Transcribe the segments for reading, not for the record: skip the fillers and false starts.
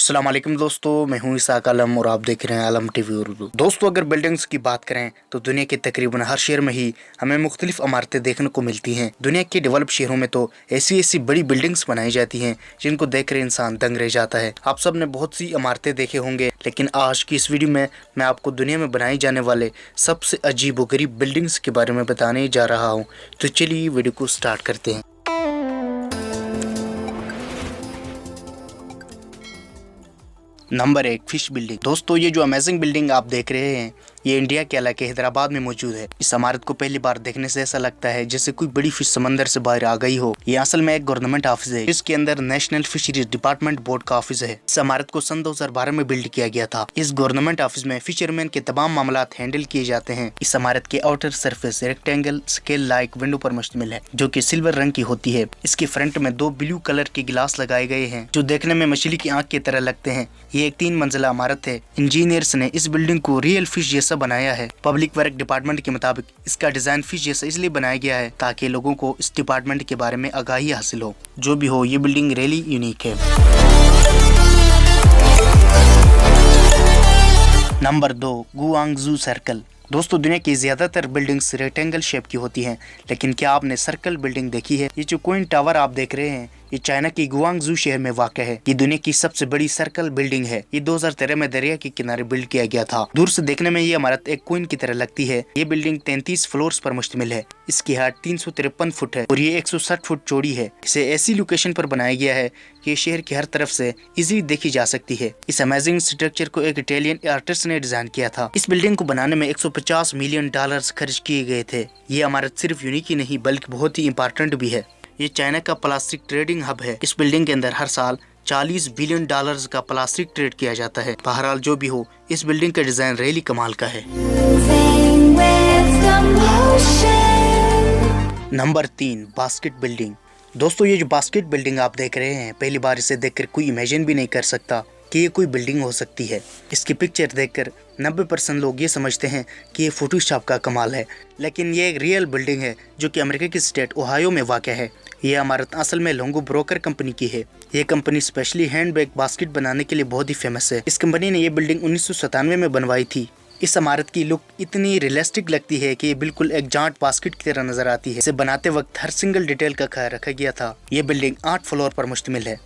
अस्सलाम वालेकुम दोस्तों, मैं हूं इसाक आलम और आप देख रहे हैं आलम टीवी उर्दू। दोस्तों, अगर बिल्डिंग्स की बात करें तो दुनिया के तकरीबन हर शहर में ही हमें मुख्तलिफ इमारतें देखने को मिलती हैं। दुनिया के डेवलप शहरों में तो ऐसी ऐसी बड़ी बिल्डिंग्स बनाई जाती हैं जिनको देखकर इंसान दंग रह जाता है। आप सब ने बहुत सी इमारतें देखे होंगे, लेकिन आज की इस वीडियो में मैं आपको दुनिया में बनाई जाने वाले सबसे अजीब व गरीब बिल्डिंग्स के बारे में बताने जा रहा हूँ। तो चलिए वीडियो को स्टार्ट करते हैं। Number 1, fish building. दोस्तों, ये जो अमेजिंग बिल्डिंग आप देख रहे हैं ये इंडिया के इलाके हैदराबाद में मौजूद है। इस इमारत को पहली बार देखने से ऐसा लगता है जैसे कोई बड़ी फिश समंदर से बाहर आ गई हो। ये असल में एक गवर्नमेंट ऑफिस है, इसके अंदर नेशनल फिशरीज डिपार्टमेंट बोर्ड का ऑफिस है। इस इमारत को सन 2012 में बिल्ड किया गया था। इस गवर्नमेंट ऑफिस में फिशरमैन के तमाम मामला हैंडल किए जाते हैं। इस इमारत के outer surface rectangle scale like window पर मुश्तमिल है, जो की सिल्वर रंग की होती है। इसके फ्रंट में 2 ब्लू कलर के गिलास लगाए गए हैं जो देखने में मछली की आंख की तरह लगते हैं। ये एक 3 मंजिला इमारत है। इंजीनियर्स ने इस बिल्डिंग को रियल फिश जैसा बनाया है। पब्लिक वर्क डिपार्टमेंट के मुताबिक इसका डिजाइन फिश जैसा इसलिए बनाया गया है ताकि लोगों को इस डिपार्टमेंट के बारे में आगाही हासिल हो। जो भी हो, ये बिल्डिंग रियली यूनिक है। Number 2, Guangzhou circle. दोस्तों, दुनिया की ज्यादातर बिल्डिंग्स रेक्टेंगल शेप की होती हैं, लेकिन क्या आपने सर्कल बिल्डिंग देखी है? ये जो कोइन टावर आप देख रहे हैं ये चाइना की गुआंगजू शहर में वाक़ है। ये दुनिया की सबसे बड़ी सर्कल बिल्डिंग है। ये 2013 में दरिया के किनारे बिल्ड किया गया था। दूर से देखने में ये इमारत एक कोइन की तरह लगती है। ये बिल्डिंग 33 फ्लोर्स पर मुश्तमिल है। इसकी हाइट 353 फुट है और ये 160 फुट चौड़ी है। इसे ऐसी लोकेशन पर बनाया गया है कि शहर की हर तरफ से इजीली देखी जा सकती है। इस अमेजिंग स्ट्रक्चर को एक इटालियन आर्टिस्ट ने डिजाइन किया था। इस बिल्डिंग को बनाने में $150 मिलियन खर्च किए गए थे। ये इमारत सिर्फ यूनिक ही नहीं बल्कि बहुत ही इम्पोर्टेंट भी है। ये चाइना का प्लास्टिक ट्रेडिंग हब है। इस बिल्डिंग के अंदर हर साल $40 बिलियन का प्लास्टिक ट्रेड किया जाता है। बहरहाल जो भी हो, इस बिल्डिंग का डिजाइन रियली कमाल का है। Number 3, basket building. दोस्तों, ये जो बास्केट बिल्डिंग आप देख रहे हैं, पहली बार इसे देखकर कोई इमेजिन भी नहीं कर सकता कि ये कोई बिल्डिंग हो सकती है। इसकी पिक्चर देखकर 90% लोग ये समझते हैं कि ये फोटोशॉप का कमाल है, लेकिन ये एक रियल बिल्डिंग है जो कि अमेरिका की स्टेट ओहायो में वाक़ है। ये इमारत असल में लोंगो ब्रोकर कंपनी की है। ये कंपनी स्पेशली हैंडबैग बास्केट बनाने के लिए बहुत ही फेमस है। इस कंपनी ने ये बिल्डिंग 1997 में बनवाई थी। इस इमारत की लुक इतनी रियलिस्टिक लगती है कि ये बिल्कुल एक जांट बास्केट की तरह नजर आती है। इसे बनाते वक्त हर सिंगल डिटेल का ख्याल रखा गया था। ये बिल्डिंग 8 फ्लोर पर मुश्तमिल है।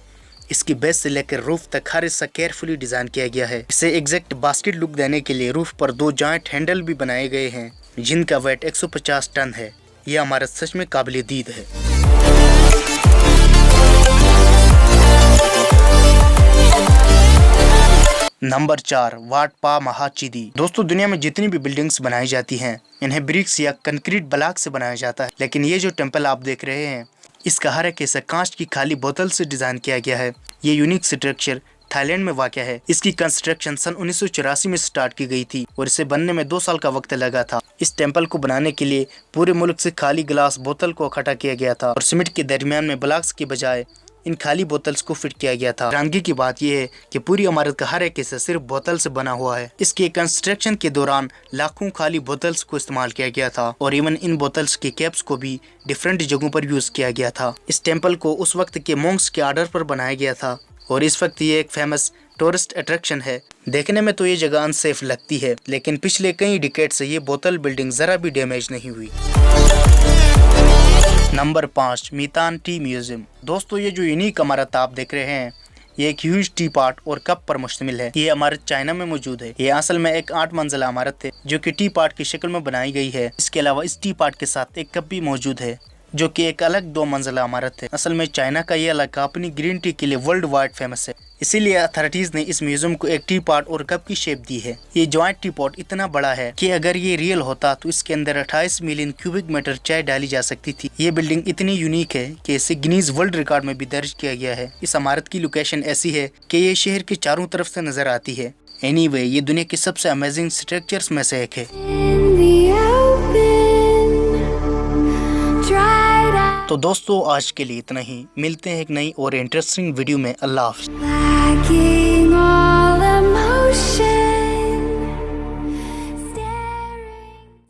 इसकी बेस से लेकर रूफ तक हर हिस्सा केयरफुली डिजाइन किया गया है। इसे एग्जैक्ट बास्केट लुक देने के लिए रूफ पर 2 जॉइंट हैंडल भी बनाए गए हैं जिनका वेट 150 टन है। यह इमारत सच में काबिल दीद है। नंबर 4, वाट पा महाचिदी। दोस्तों, दुनिया में जितनी भी बिल्डिंग्स बनाई जाती हैं इन्हें ब्रिक्स या कंक्रीट ब्लॉक से बनाया जाता है, लेकिन ये जो टेम्पल आप देख रहे हैं इसका हर एक हिस्सा कांच की खाली बोतल से डिजाइन किया गया है। ये यूनिक स्ट्रक्चर थाईलैंड में वाक़ है। इसकी कंस्ट्रक्शन सन 1984 में स्टार्ट की गई थी और इसे बनने में 2 साल का वक्त लगा था। इस टेम्पल को बनाने के लिए पूरे मुल्क से खाली ग्लास बोतल को इकट्ठा किया गया था और सीमेंट के दरमियान में ब्लॉक्स के बजाय इन खाली बोतल्स को फिट किया गया था। हैरानगी की बात यह है कि पूरी इमारत का हर एक हिस्सा सिर्फ बोतल से बना हुआ है। इसके कंस्ट्रक्शन के दौरान लाखों खाली बोतल्स को इस्तेमाल किया गया था और इवन इन बोतल्स के कैप्स को भी डिफरेंट जगहों पर यूज किया गया था। इस टेम्पल को उस वक्त के मॉन्क्स के आर्डर पर बनाया गया था और इस वक्त ये एक फेमस टूरिस्ट अट्रैक्शन है। देखने में तो ये जगह अनसेफ लगती है, लेकिन पिछले कई डिकेड से ये बोतल बिल्डिंग जरा भी डैमेज नहीं हुई। Number 5, Meitan tea museum. दोस्तों, ये जो यूनिक इमारत आप देख रहे हैं ये एक ह्यूज टी पॉट और कप पर मुश्तमिल है। ये इमारत चाइना में मौजूद है। ये असल में एक 8 मंजिला इमारत है जो कि टी पॉट की शक्ल में बनाई गई है। इसके अलावा इस टी पॉट के साथ एक कप भी मौजूद है जो कि एक अलग 2 मंजिला इमारत है। असल में चाइना का ये इलाका अपनी ग्रीन टी के लिए वर्ल्ड वाइड फेमस है, इसीलिए अथॉरिटीज ने इस म्यूजियम को एक टी पॉट और कप की शेप दी है। ये जॉइंट टी पॉट इतना बड़ा है कि अगर ये रियल होता तो इसके अंदर 28 मिलियन क्यूबिक मीटर चाय डाली जा सकती थी। ये बिल्डिंग इतनी यूनिक है कि इसे गिनीज वर्ल्ड रिकॉर्ड में भी दर्ज किया गया है। इस इमारत की लोकेशन ऐसी है कि ये शहर के चारों तरफ से नजर आती है। एनीवे, ये दुनिया के सबसे अमेजिंग स्ट्रक्चर्स में से एक है। तो दोस्तों, आज के लिए इतना ही। मिलते हैं एक नई और इंटरेस्टिंग वीडियो में। अल्लाह हाफ़िज़।